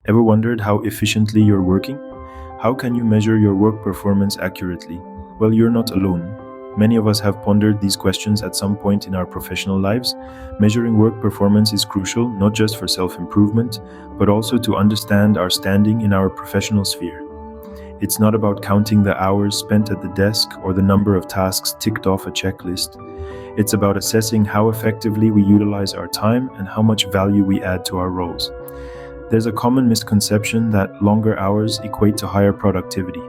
Ever wondered how efficiently you're working? How can you measure your work performance accurately? Well, you're not alone. Many of us have pondered these questions at some point in our professional lives. Measuring work performance is crucial not just for self-improvement, but also to understand our standing in our professional sphere. It's not about counting the hours spent at the desk or the number of tasks ticked off a checklist. It's about assessing how effectively we utilize our time and how much value we add to our roles. There's a common misconception that longer hours equate to higher productivity.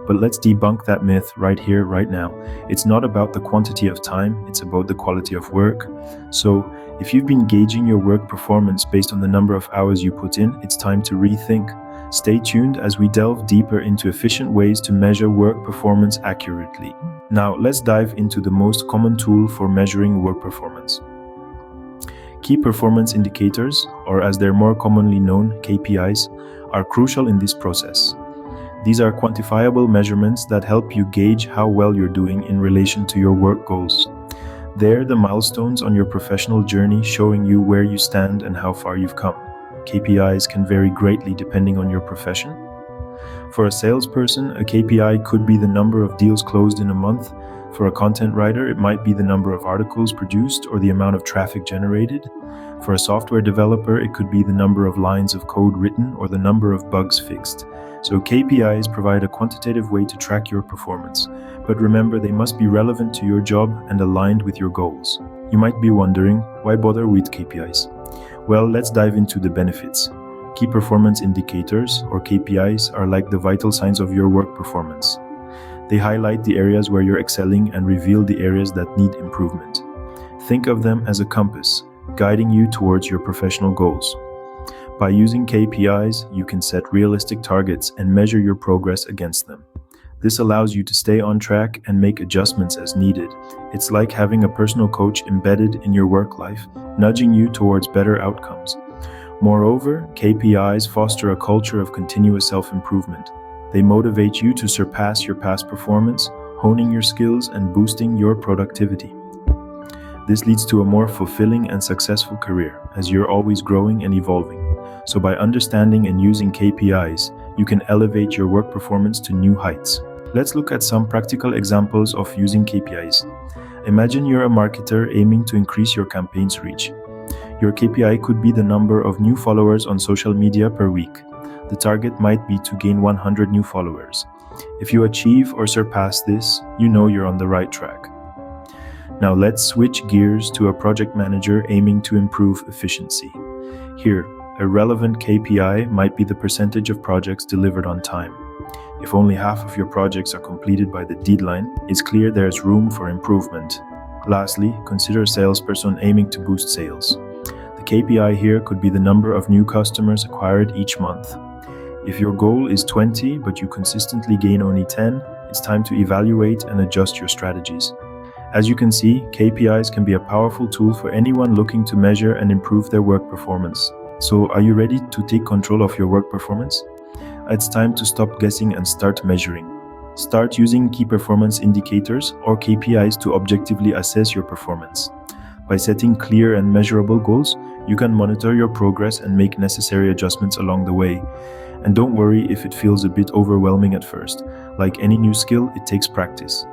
But let's debunk that myth right here, right now. It's not about the quantity of time, it's about the quality of work. So, if you've been gauging your work performance based on the number of hours you put in, it's time to rethink. Stay tuned as we delve deeper into efficient ways to measure work performance accurately. Now, let's dive into the most common tool for measuring work performance. Key performance indicators, or as they're more commonly known, KPIs, are crucial in this process. These are quantifiable measurements that help you gauge how well you're doing in relation to your work goals. They're the milestones on your professional journey showing you where you stand and how far you've come. KPIs can vary greatly depending on your profession. For a salesperson, a KPI could be the number of deals closed in a month. For a content writer, it might be the number of articles produced or the amount of traffic generated. For a software developer, it could be the number of lines of code written or the number of bugs fixed. So KPIs provide a quantitative way to track your performance. But remember, they must be relevant to your job and aligned with your goals. You might be wondering, why bother with KPIs? Well, let's dive into the benefits. Key performance indicators, or KPIs, are like the vital signs of your work performance. They highlight the areas where you're excelling and reveal the areas that need improvement. Think of them as a compass, guiding you towards your professional goals. By using KPIs, you can set realistic targets and measure your progress against them. This allows you to stay on track and make adjustments as needed. It's like having a personal coach embedded in your work life, nudging you towards better outcomes. Moreover, KPIs foster a culture of continuous self-improvement. They motivate you to surpass your past performance, honing your skills and boosting your productivity. This leads to a more fulfilling and successful career, as you're always growing and evolving. So by understanding and using KPIs, you can elevate your work performance to new heights. Let's look at some practical examples of using KPIs. Imagine you're a marketer aiming to increase your campaign's reach. Your KPI could be the number of new followers on social media per week. The target might be to gain 100 new followers. If you achieve or surpass this, you know you're on the right track. Now let's switch gears to a project manager aiming to improve efficiency. Here, a relevant KPI might be the percentage of projects delivered on time. If only half of your projects are completed by the deadline, it's clear there's room for improvement. Lastly, consider a salesperson aiming to boost sales. The KPI here could be the number of new customers acquired each month. If your goal is 20, but you consistently gain only 10, it's time to evaluate and adjust your strategies. As you can see, KPIs can be a powerful tool for anyone looking to measure and improve their work performance. So, are you ready to take control of your work performance? It's time to stop guessing and start measuring. Start using key performance indicators or KPIs to objectively assess your performance. By setting clear and measurable goals, you can monitor your progress and make necessary adjustments along the way. And don't worry if it feels a bit overwhelming at first. Like any new skill, it takes practice.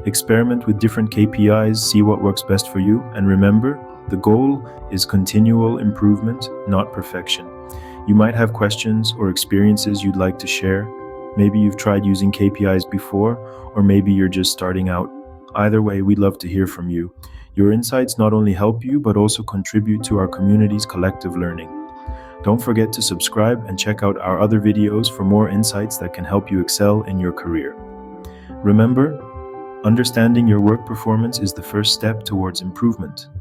Experiment with different KPIs, see what works best for you, and remember, the goal is continual improvement, not perfection. You might have questions or experiences you'd like to share. Maybe you've tried using KPIs before, or maybe you're just starting out. Either way, we'd love to hear from you. Your insights not only help you, but also contribute to our community's collective learning. Don't forget to subscribe and check out our other videos for more insights that can help you excel in your career. Remember, understanding your work performance is the first step towards improvement.